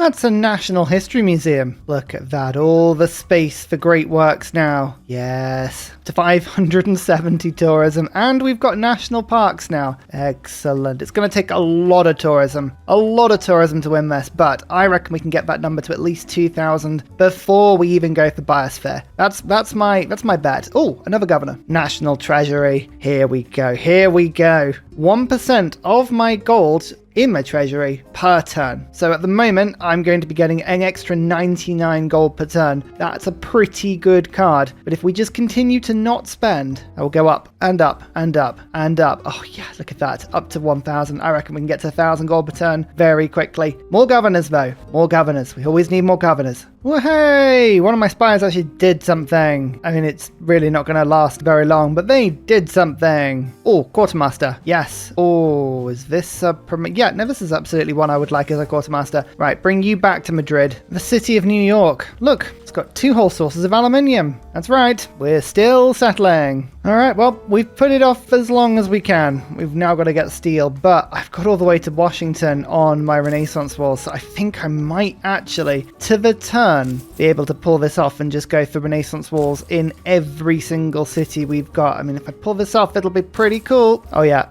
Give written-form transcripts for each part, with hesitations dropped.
That's a National History Museum. Look at that. All the space for great works now. Yes. To 570 tourism. And we've got national parks now. Excellent. It's going to take a lot of tourism. A lot of tourism to win this. But I reckon we can get that number to at least 2,000 before we even go for biosphere. That's my bet. Oh, another governor. National Treasury. Here we go. Here we go. 1% of my gold in my treasury per turn. So at the moment, I'm going to be getting an extra 99 gold per turn. That's a pretty good card. But if we just continue to not spend, I will go up and up and up and up. Oh yeah, look at that. Up to 1,000. I reckon we can get to 1,000 gold per turn very quickly. More governors though. More governors. We always need more governors. Well, hey, one of my spies actually did something. I mean, it's really not going to last very long, but they did something. Oh, quartermaster. Yes. Oh, is this a... Yeah, no, this is absolutely one I would like as a quartermaster. Right, bring you back to Madrid. The city of New York. Look, it's got 2 whole sources of aluminium. That's right. We're still settling. All right, well, we've put it off as long as we can. We've now got to get steel, but I've got all the way to Washington on my Renaissance walls, so I think I might actually, to the turn, be able to pull this off and just go for Renaissance walls in every single city we've got. I mean, if I pull this off, it'll be pretty cool. Oh yeah,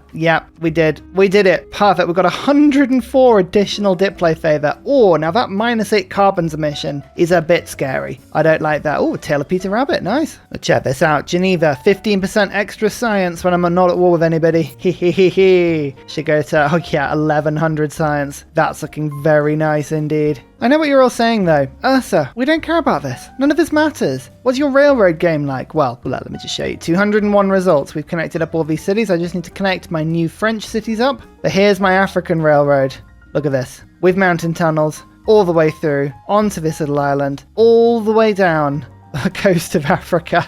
we did it. Perfect. We've got 104 additional diplo favor. Oh, now that -8 carbons emission is a bit scary. I don't like that. Oh, tail of Peter Rabbit. Nice. Let's check this out. Geneva, 15% extra science when I'm not at war with anybody. Should go to, oh yeah, 1100 science. That's looking very nice indeed. I know what you're all saying though. Ursa, we don't care about this. None of this matters. What's your railroad game like? Well, let me just show you. 201 results. We've connected up all these cities. I just need to connect my new French cities up. But here's my African railroad. Look at this. With mountain tunnels all the way through, onto this little island, all the way down the coast of Africa.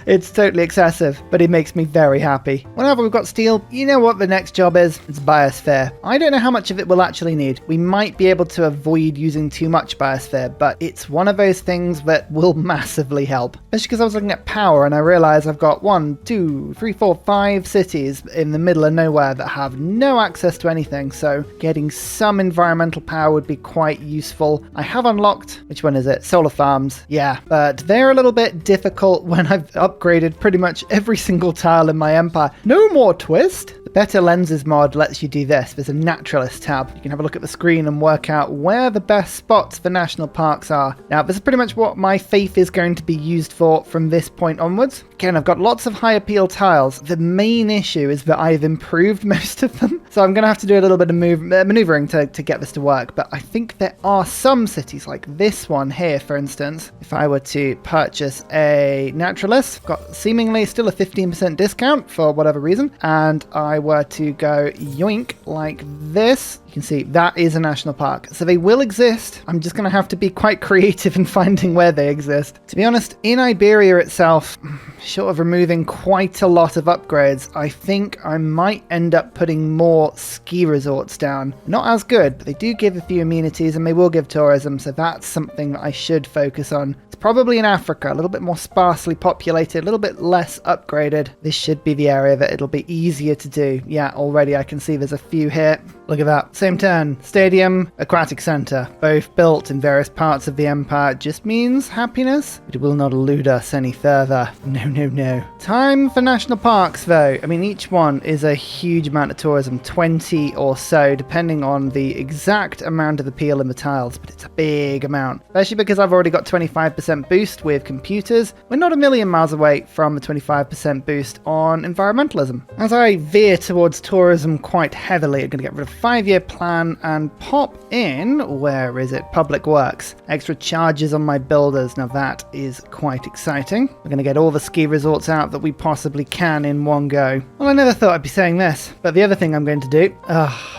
It's totally excessive, but it makes me very happy. Whenever we've got steel, you know what the next job is? It's biosphere. I don't know how much of it we'll actually need. We might be able to avoid using too much biosphere, but it's one of those things that will massively help. Especially because I was looking at power and I realized I've got 1, 2, 3, 4, 5 cities in the middle of nowhere that have no access to anything, so getting some environmental power would be quite useful. I have unlocked, which one is it? Solar farms. Yeah, but they're a little bit difficult when I've upgraded pretty much every single tile in my empire. No more twist. The Better Lenses mod lets you do this. There's a naturalist tab. You can have a look at the screen and work out where the best spots for national parks are. Now, this is pretty much what my faith is going to be used for from this point onwards. Again, I've got lots of high appeal tiles. The main issue is that I've improved most of them. So I'm going to have to do a little bit of maneuvering to get this to work. But I think there are some cities like this one here, for instance. If I were to purchase a naturalist, I've got seemingly still a 15% discount for whatever reason. And I were to go yoink like this, you can see that is a national park. So they will exist. I'm just going to have to be quite creative in finding where they exist. To be honest, in Iberia itself, short of removing quite a lot of upgrades, I think I might end up putting more ski resorts down. Not as good, but they do give a few amenities and they will give tourism, so that's something I should focus on. It's probably in Africa, a little bit more sparsely populated, a little bit less upgraded. This should be the area that it'll be easier to do. Yeah, already I can see there's a few here. Look at that. Same turn. Stadium, aquatic center. Both built in various parts of the empire. Just means happiness. It will not elude us any further. No. Time for national parks though. I mean, each one is a huge amount of tourism. 20 or so, depending on the exact amount of appeal in the tiles. But it's a big amount. Especially because I've already got 25% boost with computers. We're not a million miles away from a 25% boost on environmentalism. As I veer towards tourism quite heavily, I'm going to get rid of 5-year plan and pop in, where is it? Public works. Extra charges on my builders. Now that is quite exciting. We're going to get all the ski resorts out that we possibly can in one go. Well, I never thought I'd be saying this, but the other thing I'm going to do,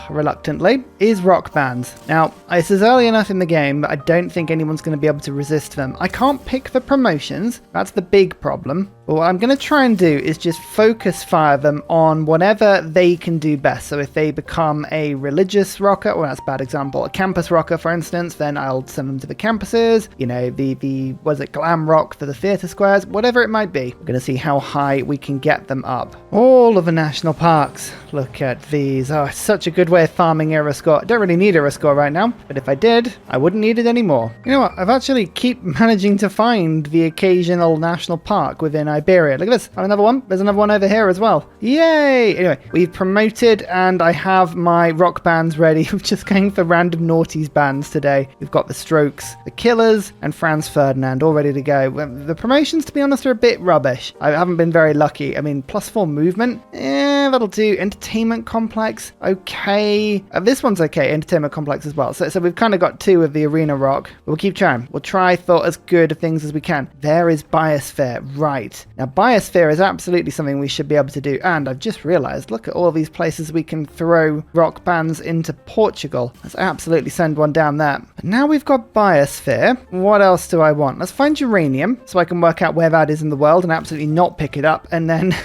reluctantly, is rock bands. Now, this is early enough in the game that I don't think anyone's going to be able to resist them. I can't pick the promotions. That's the big problem. But what I'm going to try and do is just focus fire them on whatever they can do best. So if they become a religious rocker, well, that's a bad example, a campus rocker, for instance, then I'll send them to the campuses, you know, the was it glam rock for the theatre squares, whatever it might be. We're going to see how high we can get them up. All of the national parks. Look at these. Oh, it's such a good way of farming era score. I don't really need era score right now, but if I did, I wouldn't need it anymore. You know what? I've actually keep managing to find the occasional national park within Iberia. Look at this. I have another one. There's another one over here as well. Yay! Anyway, we've promoted and I have my rock bands ready. I'm just going for random naughties bands today. We've got the Strokes, the Killers, and Franz Ferdinand all ready to go. The promotions, to be honest, are a bit rubbish. I haven't been very lucky. I mean, +4 movement. That'll do. Entertainment complex. Okay. This one's okay. Entertainment complex as well. So we've kind of got 2 of the arena rock. We'll keep trying. We'll try for as good of things as we can. There is Biosphere. Right. Now, Biosphere is absolutely something we should be able to do. And I've just realized, look at all these places we can throw rock bands into Portugal. Let's absolutely send one down there. But now we've got Biosphere. What else do I want? Let's find uranium so I can work out where that is in the world and absolutely not pick it up. And then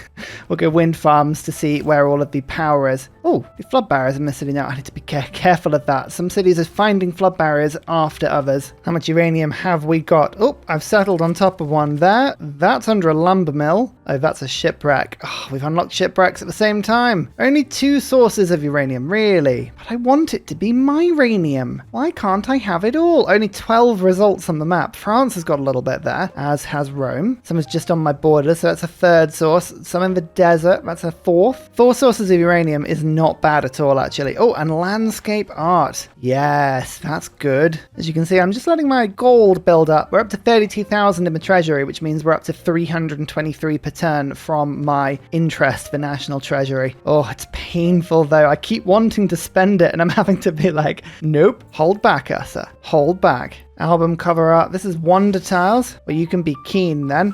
we'll go wind farms to see where all of the power is. Oh, the flood barriers are missing out. I need to be careful of that. Some cities are finding flood barriers after others. How much uranium have we got? Oh, I've settled on top of one there. That's under a lumber mill. Oh, that's a shipwreck. Oh, we've unlocked shipwrecks at the same time. Only 2 sources of uranium, really. But I want it to be my uranium. Why can't I have it all? Only 12 results on the map. France has got a little bit there, as has Rome. Some is just on my border, so that's a 3rd source. Some in the desert, that's a 4th. 4 sources of uranium is not bad at all, actually. Oh, and landscape art. Yes, that's good. As you can see, I'm just letting my gold build up. We're up to 32,000 in the treasury, which means we're up to 323 per turn from my interest for national treasury. Oh, it's painful though. I keep wanting to spend it and I'm having to be like, nope, hold back, Ursa. Hold back. Album cover art. This is Wonder Tiles. Well, you can be keen then.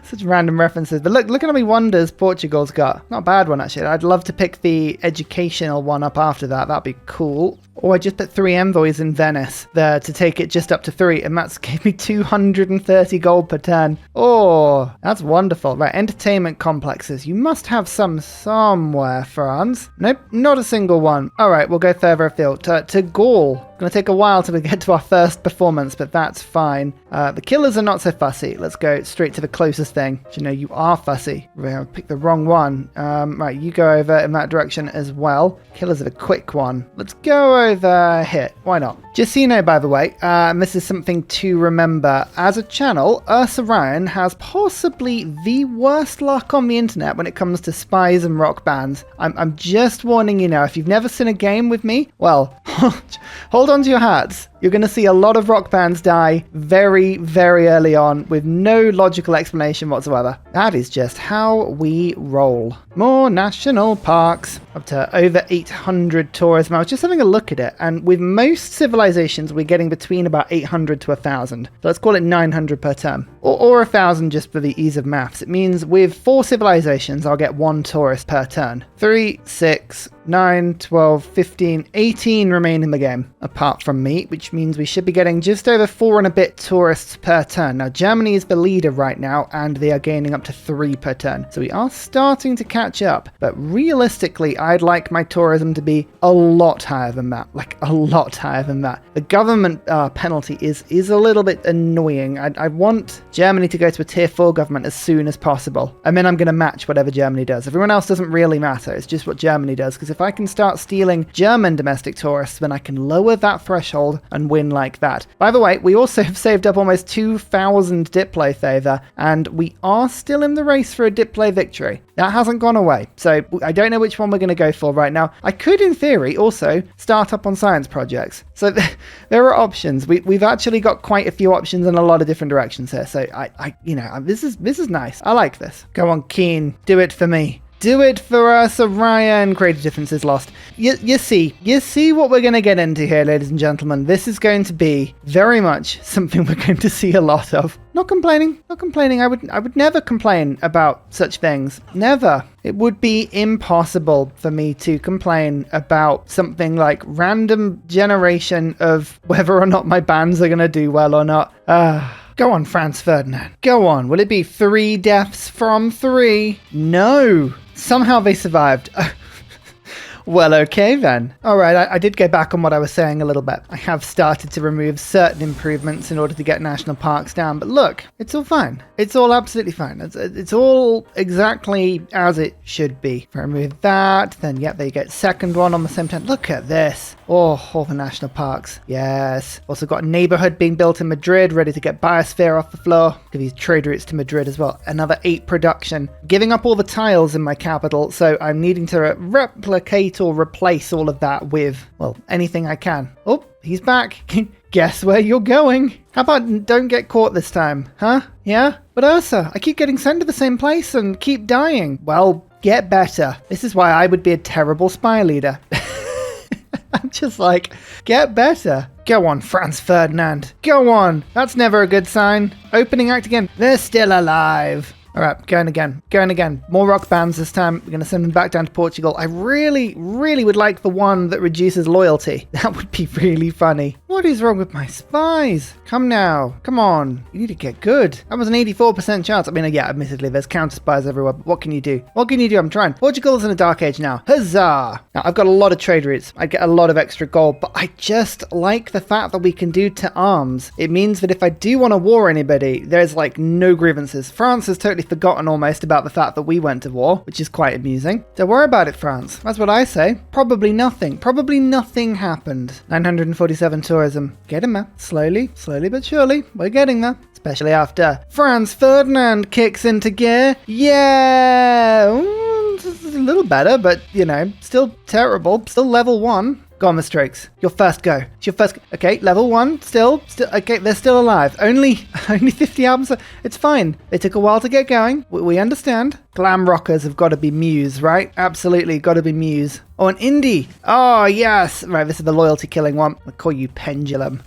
Such random references. But look at how many wonders Portugal's got. Not a bad one, actually. I'd love to pick the educational one up after that. That'd be cool. Oh, I just put 3 envoys in Venice there to take it just up to 3, and that's gave me 230 gold per turn. Oh, that's wonderful. Right, entertainment complexes. You must have some somewhere, France. Nope, not a single one. All right, we'll go further afield to Gaul. Going to take a while till we get to our first performance, but that's fine. The Killers are not so fussy. Let's go straight to the closest thing. You know, you are fussy. I picked the wrong one. Right, you go over in that direction as well. Killers are the quick one. Let's go over here. Why not? Just so you know, by the way, and this is something to remember, as a channel, Ursa Ryan has possibly the worst luck on the internet when it comes to spies and rock bands. I'm just warning you now, if you've never seen a game with me, well, hold on to your hats. You're going to see a lot of rock bands die very, very early on with no logical explanation whatsoever. That is just how we roll. More national parks. Up to over 800 tourism. I was just having a look at it, and with most civilizations, we're getting between about 800 to 1,000. So let's call it 900 per term. Or 1,000 just for the ease of maths. It means with 4 civilizations, I'll get 1 tourist per turn. 3, 6, 9, 12, 15, 18 remain in the game, apart from me, which means we should be getting just over 4 and a bit tourists per turn. Now, Germany is the leader right now, and they are gaining up to 3 per turn. So we are starting to catch up, but realistically, I'd like my tourism to be a lot higher than that, like a lot higher than that. The government penalty is a little bit annoying. I want Germany to go to a tier 4 government as soon as possible, and then I'm going to match whatever Germany does. Everyone else doesn't really matter. It's just what Germany does, because if I can start stealing German domestic tourists, then I can lower that threshold and win like that. By the way, we also have saved up almost 2,000 Diplo favor, and we are still in the race for a Diplo victory. That hasn't gone away, so I don't know which one we're going to go for right now. I could, in theory, also start up on science projects. So there are options. We've actually got quite a few options in a lot of different directions here. So this is nice. I like this. Go on, Keen. Do it for me. Do it for us, Orion. Creative differences lost. You see what we're going to get into here, ladies and gentlemen. This is going to be very much something we're going to see a lot of. Not complaining. I would never complain about such things. Never. It would be impossible for me to complain about something like random generation of whether or not my bands are going to do well or not. Go on, Franz Ferdinand. Go on. Will it be 3 deaths from 3? No. Somehow they survived. Well, okay then. All right, I did go back on what I was saying a little bit. I have started to remove certain improvements in order to get national parks down, but look, it's all fine. It's all absolutely fine. It's all exactly as it should be. If I remove that, then yep, there you go. Second one on the same time. Look at this. Oh, all the national parks. Yes. Also got a neighborhood being built in Madrid, ready to get biosphere off the floor. Give these trade routes to Madrid as well. Another 8 production. Giving up all the tiles in my capital, so I'm needing to replicate or replace all of that with, well, anything I can. Oh, he's back. Guess where you're going? How about don't get caught this time, huh? Yeah? But Ursa, I keep getting sent to the same place and keep dying. Well, get better. This is why I would be a terrible spy leader. I'm just like, get better. Go on, Franz Ferdinand. Go on. That's never a good sign. Opening act again. They're still alive. All right, going again. More rock bands this time. We're going to send them back down to Portugal. I really, really would like the one that reduces loyalty. That would be really funny. What is wrong with my spies? Come now. Come on. You need to get good. That was an 84% chance. I mean, yeah, admittedly, there's counter spies everywhere, but what can you do? What can you do? I'm trying. Portugal is in a dark age now. Huzzah! Now, I've got a lot of trade routes. I get a lot of extra gold, but I just like the fact that we can do to arms. It means that if I do want to war anybody, there's like no grievances. France has totally forgotten almost about the fact that we went to war, which is quite amusing. Don't worry about it, France. That's what I say. Probably nothing happened. 947 tourism. Getting there. Slowly but surely. We're getting there. Especially after Franz Ferdinand kicks into gear. Yeah! It's a little better, but, you know, still terrible. Still level 1. Go on, the Strokes. Your first go. It's your first. Okay, level 1. Still. Okay, they're still alive. Only 50 albums. It's fine. They took a while to get going. We understand. Glam rockers have got to be Muse, right? Absolutely, got to be Muse. Oh, an indie. Oh, yes. Right, this is the loyalty killing one. I'll call you Pendulum.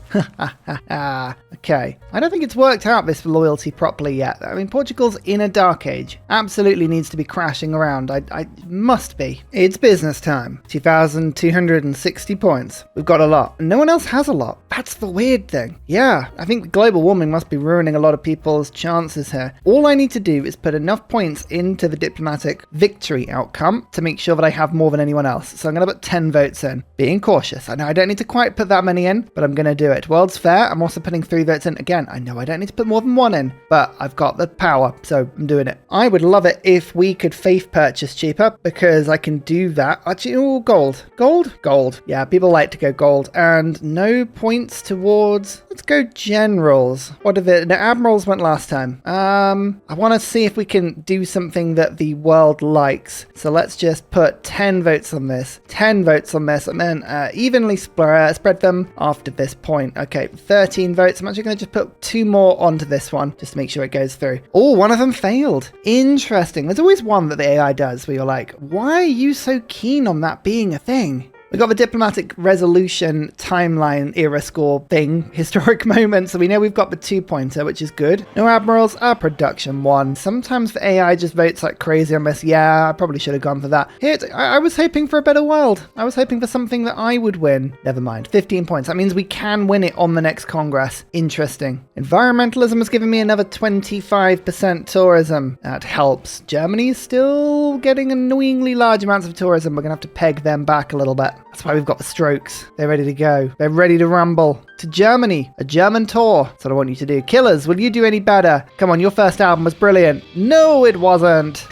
Okay. I don't think it's worked out this loyalty properly yet. I mean, Portugal's in a dark age. Absolutely needs to be crashing around. I must be. It's business time. 2,260 points. We've got a lot. And no one else has a lot. That's the weird thing. Yeah, I think global warming must be ruining a lot of people's chances here. All I need to do is put enough points into the diplomatic victory outcome to make sure that I have more than anyone else. So I'm going to put 10 votes in. Being cautious. I know I don't need to quite put that many in, but I'm going to do it. World's Fair, I'm also putting 3 votes in. Again, I know I don't need to put more than 1 in, but I've got the power, so I'm doing it. I would love it if we could faith purchase cheaper, because I can do that. Actually, oh, gold. Gold. Yeah, people like to go gold. And no points towards... Let's go generals. What are the... No, admirals went last time. I want to see if we can do something that the world likes. So let's just put 10 votes on this. 10 votes on this, and then evenly spread them after this point. Okay, 13 votes. I'm actually going to just put 2 more onto this one, just to make sure it goes through. Oh, one of them failed. Interesting. There's always one that the AI does where you're like, why are you so keen on that being a thing? We got the diplomatic resolution timeline era score thing, historic moment, so we know we've got the 2-pointer, which is good. No admirals, production 1. Sometimes the AI just votes like crazy on this. Yeah, I probably should have gone for that. Here, I was hoping for a better world. I was hoping for something that I would win. Never mind. 15 points. That means we can win it on the next Congress. Interesting. Environmentalism has given me another 25% tourism. That helps. Germany is still getting annoyingly large amounts of tourism. We're going to have to peg them back a little bit. That's why we've got the Strokes. They're ready to go. They're ready to rumble. To Germany. A German tour. That's what I want you to do. Killers, will you do any better? Come on, your first album was brilliant. No, it wasn't.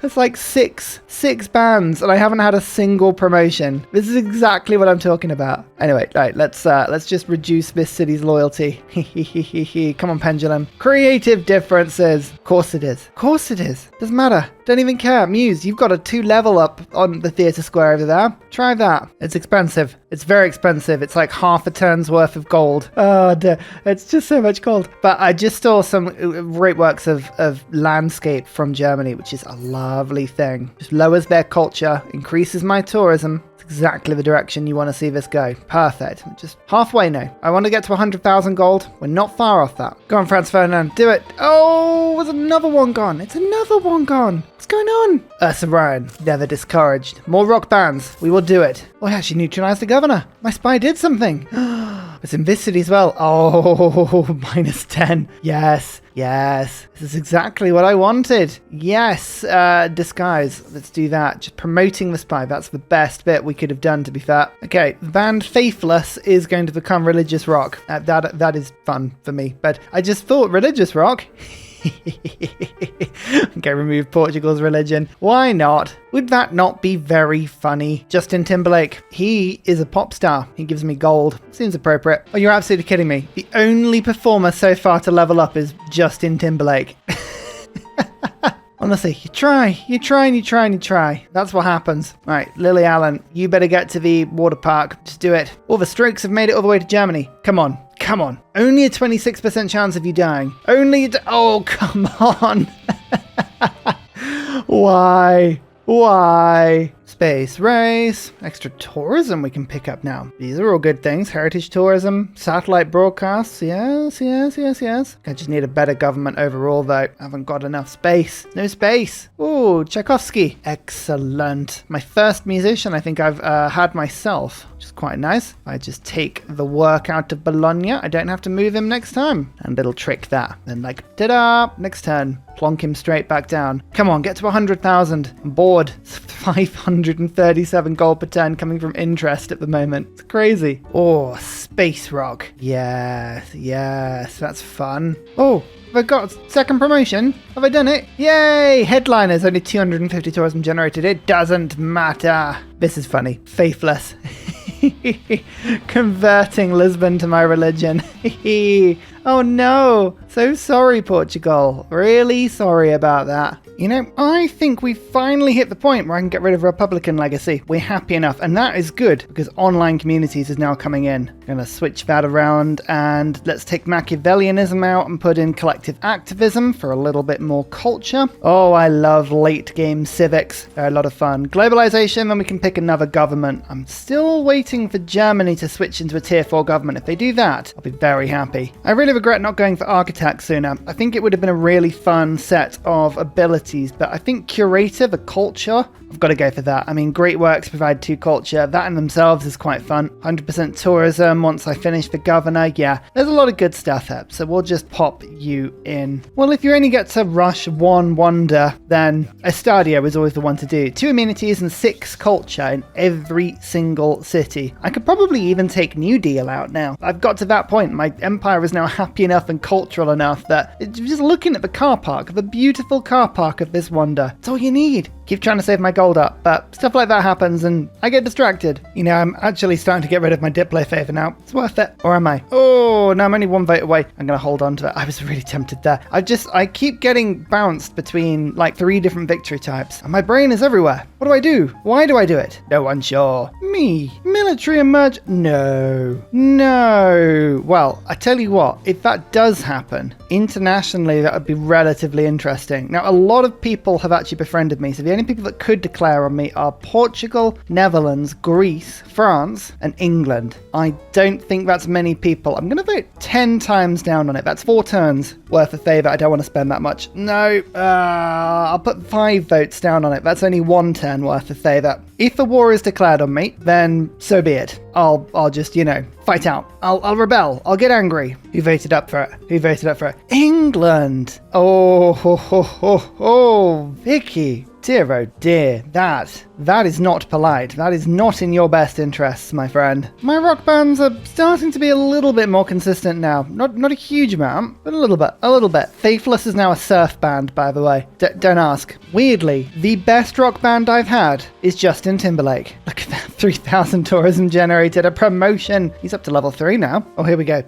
It's like six bands, and I haven't had a single promotion. This is exactly what I'm talking about. Anyway, right, let's just reduce this city's loyalty. Come on, Pendulum. Creative differences. Of course it is. Of course it is. Doesn't matter. Don't even care. Muse, you've got a 2 level up on the theatre square over there. Try that. It's expensive. It's very expensive. It's like half a turn's worth of gold. Oh, dear. It's just so much gold. But I just saw some great works of landscape from Germany, which is a lovely thing. Just lowers their culture, increases my tourism. It's exactly the direction you want to see this go. Perfect. Just halfway now. I want to get to 100,000 gold. We're not far off that. Go on, Franz Ferdinand. Do it. Oh, there's another one gone. It's another one gone. What's going on? Ursa Ryan. Never discouraged. More rock bands. We will do it. Oh, I actually neutralized the governor. My spy did something. It's in this city as well. Oh, -10. Yes. Yes, this is exactly what I wanted. Yes, disguise. Let's do that. Just promoting the spy. That's the best bit we could have done, to be fair. Okay, the band Faithless is going to become religious rock. That is fun for me. But I just thought religious rock. Okay, remove Portugal's religion. Why not? Would that not be very funny? Justin Timberlake. He is a pop star. He gives me gold. Seems appropriate. Oh, you're absolutely kidding me. The only performer so far to level up is Justin Timberlake. Honestly, you try. That's what happens. All right, Lily Allen, you better get to the water park. Just do it. All the Strokes have made it all the way to Germany. Come on. Only a 26% chance of you dying. Oh, come on. Why? Space race, extra tourism we can pick up now. These are all good things. Heritage tourism, satellite broadcasts. Yes. I just need a better government overall, though. I haven't got enough space. No space. Ooh, Tchaikovsky. Excellent. My first musician I think I've had myself, which is quite nice. I just take the work out of Bologna. I don't have to move him next time. And it'll trick that. Then like, ta-da, next turn. Plonk him straight back down. Come on, get to 100,000. I'm bored. It's 537 gold per turn coming from interest at the moment. It's crazy. Oh, space rock. Yes, that's fun. Oh, have I got second promotion? Have I done it? Yay! Headliners, only 250 tourism generated. It doesn't matter. This is funny. Faithless. Converting Lisbon to my religion. Oh no, so sorry Portugal, really sorry about that. You know, I think we finally hit the point where I can get rid of Republican legacy. We're happy enough, and that is good because online communities is now coming in. I'm gonna switch that around and let's take Machiavellianism out and put in collective activism for a little bit more culture. Oh, I love late game civics. They're a lot of fun. Globalization, then we can pick another government. I'm still waiting for Germany to switch into a tier 4 government. If they do that, I'll be very happy. I really regret not going for architect sooner. I think it would have been a really fun set of abilities, but I think curator, the culture, I've got to go for that. I mean, great works provide 2 culture. That in themselves is quite fun. 100% tourism once I finish the governor. Yeah, there's a lot of good stuff up, so we'll just pop you in. Well, if you only get to rush 1 wonder, then Estadio is always the one to do. 2 amenities and 6 culture in every single city. I could probably even take New Deal out now. I've got to that point. My empire is now happy enough and cultural enough that just looking at the car park, the beautiful car park of this wonder, it's all you need. Keep trying to save my gold up, but stuff like that happens and I get distracted. You know, I'm actually starting to get rid of my Diplo favor now. It's worth it. Or am I? Oh, no, I'm only 1 vote away. I'm going to hold on to it. I was really tempted there. I keep getting bounced between like 3 different victory types and my brain is everywhere. What do I do? Why do I do it? No one sure. Me. Military emerge. No. Well, I tell you what, if that does happen, internationally, that would be relatively interesting. Now, a lot of people have actually befriended me, so the only people that could declare on me are Portugal, Netherlands, Greece, France, and England. I don't think that's many people. I'm going to vote 10 times down on it. That's 4 turns worth of favour. I don't want to spend that much. No, I'll put 5 votes down on it. That's only 1 turn worth of favour. If a war is declared on me, then so be it. I'll just, you know, fight out. I'll rebel. I'll get angry. Who voted up for it? England. Oh, Vicky. Dear, oh dear, that is not polite. That is not in your best interests, my friend. My rock bands are starting to be a little bit more consistent now. Not a huge amount, but a little bit. Faithless is now a surf band, by the way. Don't ask. Weirdly, the best rock band I've had is Justin Timberlake. Look at that, 3,000 tourism generated, a promotion. He's up to level 3 now. Oh, here we go,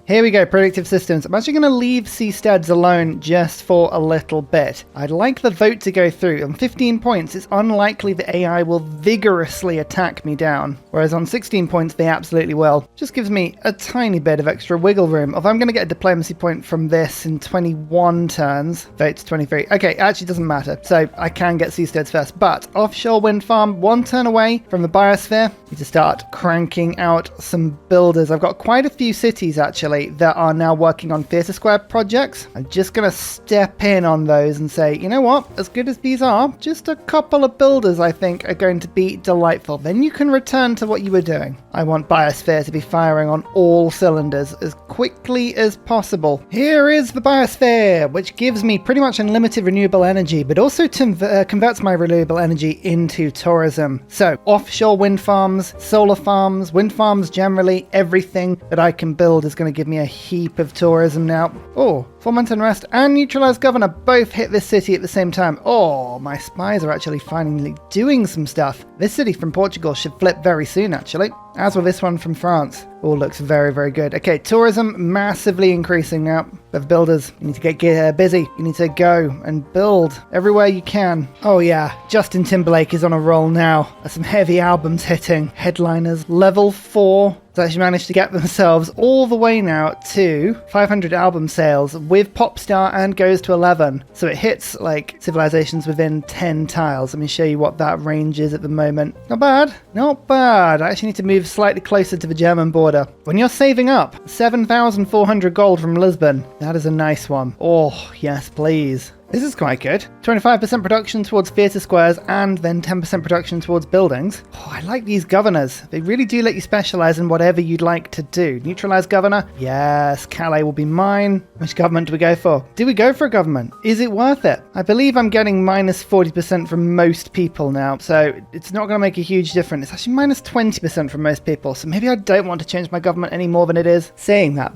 predictive systems. I'm actually going to leave Seasteads alone just for a little bit. I'd like the vote to go through. On 15 points, it's unlikely the AI will vigorously attack me down, whereas on 16 points, they absolutely will. Just gives me a tiny bit of extra wiggle room. If I'm going to get a diplomacy point from this in 21 turns, votes 23. Okay, it actually doesn't matter, so I can get Seasteads first, but offshore wind farm, 1 turn away from the biosphere. Need to start cranking out some builders. I've got quite a few cities, actually, that are now working on Theatre Square projects. I'm just going to step in on those and say, you know what, as good as these are, just a couple of builders, I think, are going going to be delightful. Then you can return to what you were doing. I want Biosphere to be firing on all cylinders as quickly as possible. Here is the Biosphere, which gives me pretty much unlimited renewable energy, but also converts my renewable energy into tourism. So offshore wind farms, solar farms, wind farms generally, everything that I can build is going to give me a heap of tourism now. Oh, Foment Unrest and Neutralized Governor both hit this city at the same time. Oh, my spies are actually finally doing some stuff. This city from Portugal should flip very soon, actually. As will this one from France. All looks very, very good. Okay, tourism massively increasing now. But builders, you need to get busy. You need to go and build everywhere you can. Oh yeah, Justin Timberlake is on a roll now. There's some heavy albums hitting. Headliners, level 4. They actually managed to get themselves all the way now to 500 album sales with Popstar and goes to 11. So it hits like civilizations within 10 tiles. Let me show you what that range is at the moment. Not bad. Not bad. I actually need to move slightly closer to the German border. When you're saving up 7,400 gold from Lisbon, that is a nice one. Oh, yes, please. This is quite good. 25% production towards theatre squares and then 10% production towards buildings. Oh, I like these governors. They really do let you specialise in whatever you'd like to do. Neutralised governor? Yes, Calais will be mine. Which government do we go for? Do we go for a government? Is it worth it? I believe I'm getting minus 40% from most people now, so it's not going to make a huge difference. It's actually minus 20% from most people, so maybe I don't want to change my government any more than it is. Saying that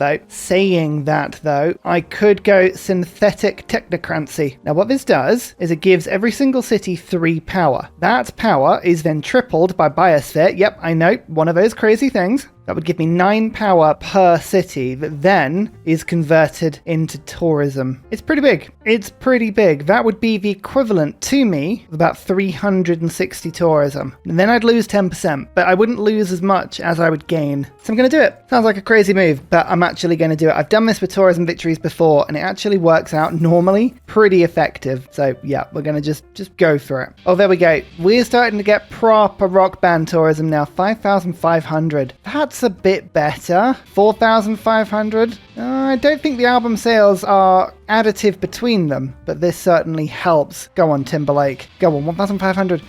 though, I could go synthetic technocracy. Now what this does is it gives every single city 3 power. That power is then tripled by Biosphere. Yep, I know, one of those crazy things. That would give me 9 power per city that then is converted into tourism. It's pretty big. It's pretty big. That would be the equivalent to me of about 360 tourism. And then I'd lose 10%, but I wouldn't lose as much as I would gain. So I'm going to do it. Sounds like a crazy move, but I'm actually going to do it. I've done this with tourism victories before, and it actually works out normally pretty effective. So yeah, we're going to just go for it. Oh, there we go. We're starting to get proper rock band tourism now. 5,500. That's a bit better. 4,500. I don't think the album sales are additive between them, but this certainly helps. Go on, Timberlake. Go on, 1,500.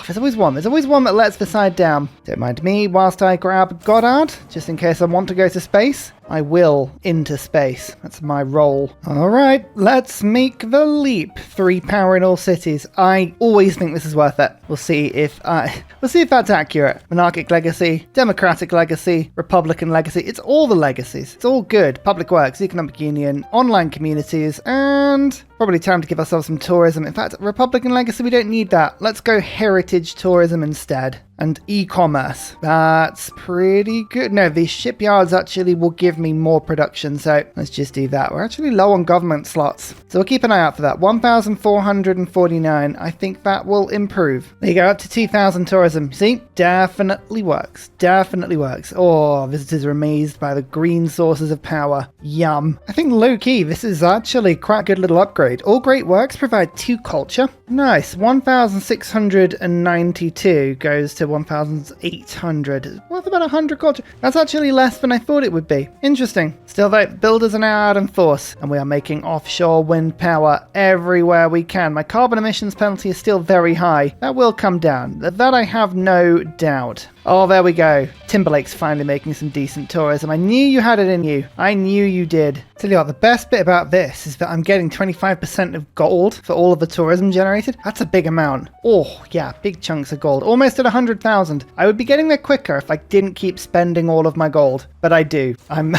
There's always one. There's always one that lets the side down. Don't mind me whilst I grab Goddard, just in case I want to go to space. I will into space. That's my role. All right, let's make the leap. 3 power in all cities. I always think this is worth it. We'll see if that's accurate. Monarchic legacy, democratic legacy, republican legacy. It's all the legacies. It's all good. Public works, economic union, online communities, and probably time to give ourselves some tourism. In fact, republican legacy, we don't need that. Let's go heritage tourism instead. And e-commerce. That's pretty good. No, the shipyards actually will give me more production, so let's just do that. We're actually low on government slots, so we'll keep an eye out for that. 1,449. I think that will improve. There you go, up to 2,000 tourism. See? Definitely works. Definitely works. Oh, visitors are amazed by the green sources of power. Yum. I think low-key, this is actually quite a good little upgrade. All great works provide 2 culture. Nice. 1,692 goes to 1,800. Worth about 100 culture. That's actually less than I thought it would be. Interesting. Still though, builders are now out in force, and we are making offshore wind power everywhere we can. My carbon emissions penalty is still very high. That will come down. That I have no doubt. Oh, there we go. Timberlake's finally making some decent tourism. I knew you had it in you. I knew you did. Tell you what, the best bit about this is that I'm getting 25% of gold for all of the tourism generated. That's a big amount. Oh, yeah, big chunks of gold. Almost at 100,000. I would be getting there quicker if I didn't keep spending all of my gold. But I do. I'm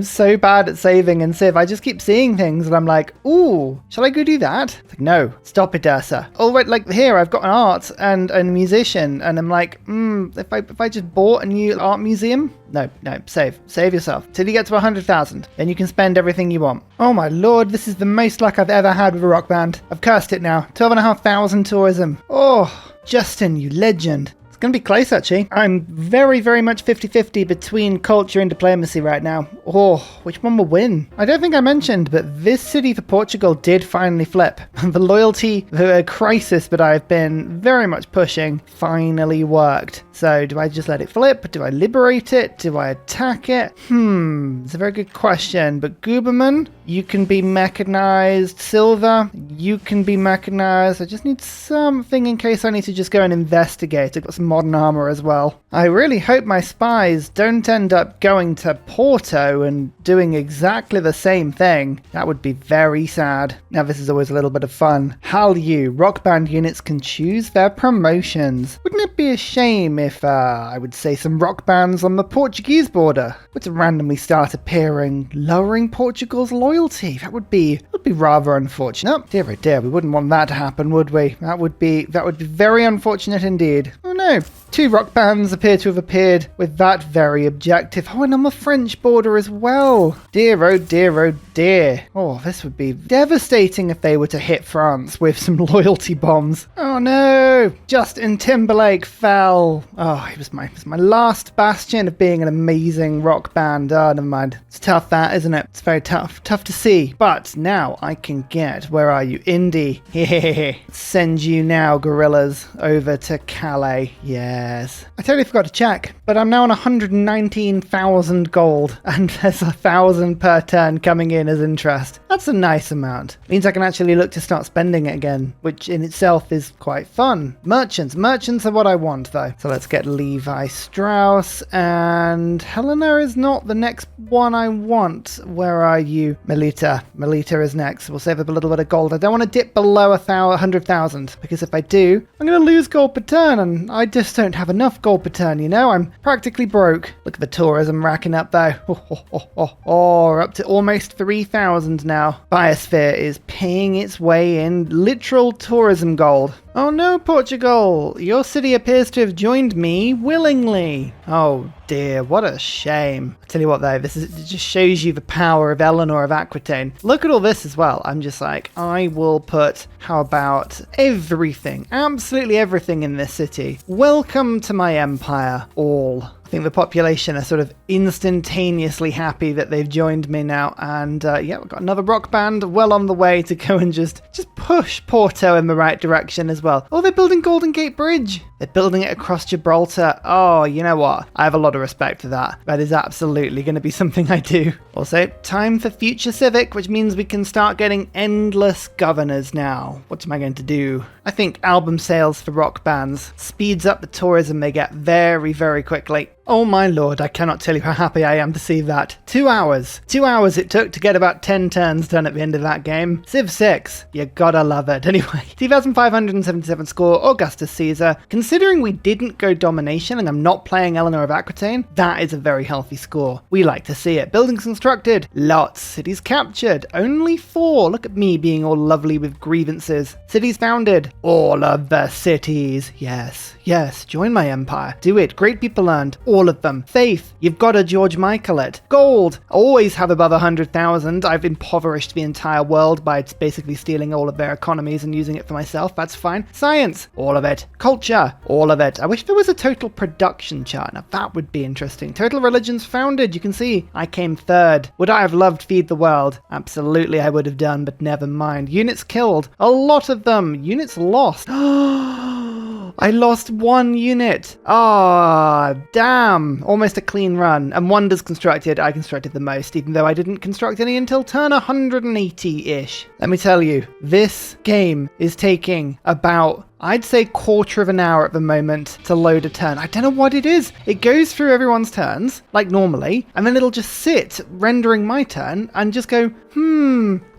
so bad at saving and Civ. I just keep seeing things and I'm like, ooh, shall I go do that? It's like, no, stop it, Ursa. Oh, wait, like here, I've got an art and a musician, and I'm like, if I just bought a new art museum? No, save yourself. Till you get to 100,000, then you can spend everything you want. Oh my lord, this is the most luck I've ever had with a rock band. I've cursed it now. 12,500 tourism. Oh, Justin, you legend. It's going to be close, actually. I'm very, very much 50-50 between culture and diplomacy right now. Oh, which one will win? I don't think I mentioned, but this city for Portugal did finally flip. The loyalty, the crisis that I've been very much pushing finally worked. So do I just let it flip? Do I liberate it? Do I attack it? It's a very good question. But Guberman, you can be mechanized. Silver, you can be mechanized. I just need something in case I need to just go and investigate. I've got some modern armor as well. I really hope my spies don't end up going to Porto and doing exactly the same thing. That would be very sad. Now this is always a little bit of fun. Hallyu, rock band units can choose their promotions. Wouldn't it be a shame if I would say some rock bands on the Portuguese border were to randomly start appearing, lowering Portugal's loyalty? That would be rather unfortunate. Dear oh dear, we wouldn't want that to happen, would we? That would be very unfortunate indeed. Oh no, 2 rock bands appear to have appeared with that very objective. Oh, and on the French border as well. Dear oh dear oh dear. Oh, this would be devastating if they were to hit France with some loyalty bombs. Oh no, Justin Timberlake fell. Oh, it was my last bastion of being an amazing rock band. Oh, never mind. It's tough, that, isn't it? It's very tough. Tough to see. But now I can get, where are you? Indy. Send you now, gorillas, over to Calais. Yes. I totally forgot to check, but I'm now on 119,000 gold, and there's 1,000 per turn coming in as interest. That's a nice amount. Means I can actually look to start spending it again, which in itself is quite fun. Merchants are what I want, though. So let's get Levi Strauss, and Helena is not the next one I want. Where are you? Melita is next. We'll save up a little bit of gold. I don't want to dip below 100,000, because if I do, I'm going to lose gold per turn, and I just don't have enough gold per turn, you know? I'm practically broke. Look at the tourism racking up, though. We're up to almost 3,000 now. Biosphere is paying its way in literal tourism gold. Oh no, Portugal! Your city appears to have joined me willingly. Oh dear, what a shame. I tell you what though, it just shows you the power of Eleanor of Aquitaine. Look at all this as well. I'm just like, I will put, how about everything, absolutely everything in this city. Welcome to my empire, all. I think the population are sort of instantaneously happy that they've joined me now, and yeah, we've got another rock band well on the way to go and just push Porto in the right direction as well. Oh, they're building Golden Gate Bridge. They're building it across Gibraltar. Oh, you know what? I have a lot of respect for that. That is absolutely going to be something I do. Also, time for Future Civic, which means we can start getting endless governors now. What am I going to do? I think album sales for rock bands speeds up the tourism they get very, very quickly. Oh my lord, I cannot tell you how happy I am to see that. 2 hours. 2 hours it took to get about 10 turns done at the end of that game. Civ 6. You gotta love it. Anyway, 2,577 score, Augustus Caesar. Considering we didn't go domination and I'm not playing Eleanor of Aquitaine, that is a very healthy score. We like to see it. Buildings constructed. Lots. Cities captured. Only 4. Look at me being all lovely with grievances. Cities founded. All of the cities. Yes. Yes. Join my empire. Do it. Great people earned. All of them. Faith, you've got to George Michael it. Gold, always have above 100,000. I've impoverished the entire world by basically stealing all of their economies and using it for myself. That's fine. Science, all of it. Culture, all of it. I wish there was a total production chart. Now that would be interesting. Total religions founded. You can see I came 3rd. Would I have loved Feed the World? Absolutely I would have done, but never mind. Units killed. A lot of them. Units lost. I lost 1 unit. Ah, damn. Almost a clean run. And wonders constructed. I constructed the most, even though I didn't construct any until turn 180-ish. Let me tell you, this game is taking about, I'd say, 1/4 of an hour at the moment to load a turn. I don't know what it is. It goes through everyone's turns, like normally, and then it'll just sit rendering my turn and just go,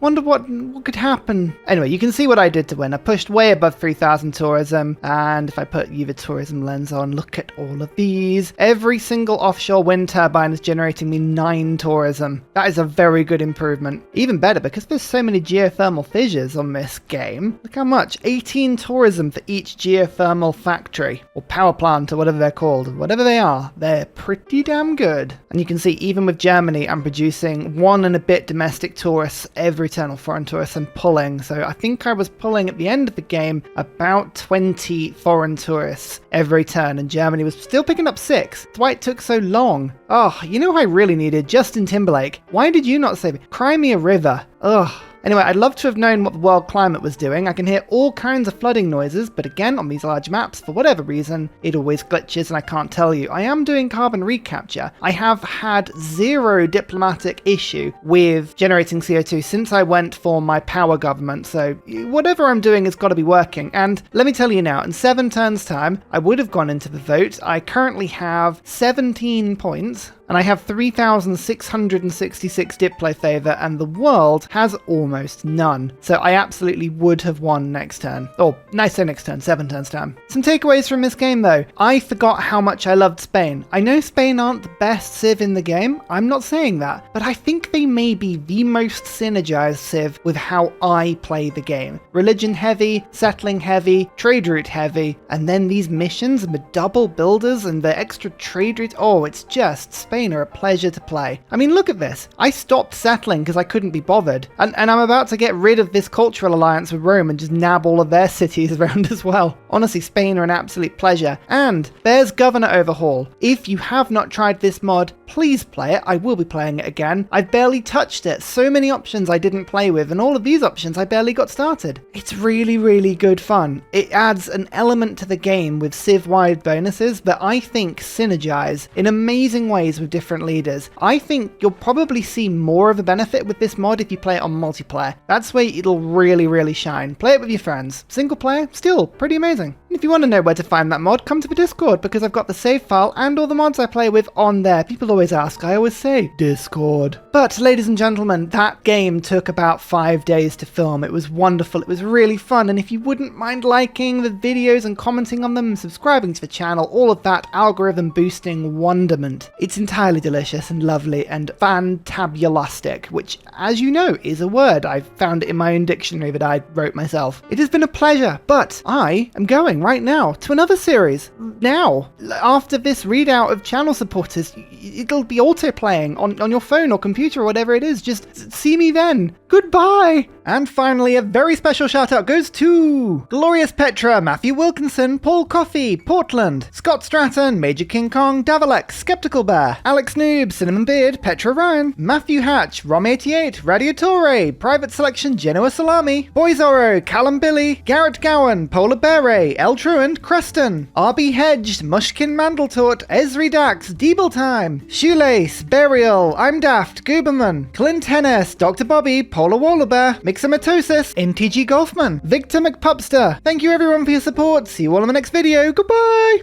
wonder what could happen. Anyway, you can see what I did to win. I pushed way above 3,000 tourism, and if I put the tourism lens on, look at all of these. Every single offshore wind turbine is generating me 9 tourism. That is a very good improvement. Even better, because there's so many geothermal fissures on this game. Look how much. 18 tourism for each geothermal factory, or power plant, or whatever they're called. Whatever they are, they're pretty damn good. And you can see, even with Germany, I'm producing 1 and a bit domestic tourists every turn, or foreign tourists, and pulling. So I think I was pulling at the end of the game about 20 foreign tourists every turn, and Germany was still picking up 6. That's why it took so long. Oh, you know who I really needed? Justin Timberlake. Why did you not save it? Crimea River. Ugh. Anyway, I'd love to have known what the world climate was doing. I can hear all kinds of flooding noises, but again, on these large maps, for whatever reason, it always glitches and I can't tell you. I am doing carbon recapture. I have had 0 diplomatic issue with generating CO2 since I went for my power government, so whatever I'm doing has got to be working. And let me tell you now, in 7 turns time, I would have gone into the vote. I currently have 17 points. And I have 3,666 Diplo favor, and the world has almost none. So I absolutely would have won next turn. Oh, nice say next turn, 7 turns time. Some takeaways from this game though. I forgot how much I loved Spain. I know Spain aren't the best Civ in the game, I'm not saying that, but I think they may be the most synergized Civ with how I play the game. Religion heavy, settling heavy, trade route heavy, and then these missions and the double builders and the extra trade route. Oh, it's just Spain are a pleasure to play. I mean, look at this. I stopped settling because I couldn't be bothered. And I'm about to get rid of this cultural alliance with Rome and just nab all of their cities around as well. Honestly, Spain are an absolute pleasure. And there's Governor Overhaul. If you have not tried this mod, please play it. I will be playing it again. I've barely touched it. So many options I didn't play with, and all of these options I barely got started. It's really, really good fun. It adds an element to the game with Civ-wide bonuses that I think synergize in amazing ways with different leaders. I think you'll probably see more of a benefit with this mod if you play it on multiplayer. That's where it'll really, really shine. Play it with your friends. Single player, still pretty amazing. And if you want to know where to find that mod, come to the Discord, because I've got the save file and all the mods I play with on there. People always ask, I always say Discord. But ladies and gentlemen, that game took about 5 days to film. It was wonderful, it was really fun, and if you wouldn't mind liking the videos and commenting on them, subscribing to the channel, all of that algorithm boosting wonderment, it's entirely delicious and lovely and fantabulastic, which, as you know, is a word. I found it in my own dictionary that I wrote myself. It has been a pleasure, but I am going right now to another series. Now, after this readout of channel supporters, it'll be auto-playing on your phone or computer or whatever it is. Just see me then. Goodbye! And finally, a very special shout out goes to Glorious Petra, Matthew Wilkinson, Paul Coffey, Portland, Scott Stratton, Major King Kong, Davalex, Skeptical Bear, Alex Noob, Cinnamon Beard, Petra Ryan, Matthew Hatch, Rom88, Radiatore, Private Selection, Genoa Salami, Boyzoro, Callum Billy, Garrett Gowan, Polar Beret, El Truant, Creston, RB Hedged, Mushkin Mandletort, Esri Dax, Deeble Time, Shoelace, Burial, I'm Daft, Gooberman, Clint Hennis, Dr. Bobby, Polar Wallabear, Mixomatosis, NTG Golfman, Victor McPupster. Thank you everyone for your support. See you all in the next video. Goodbye!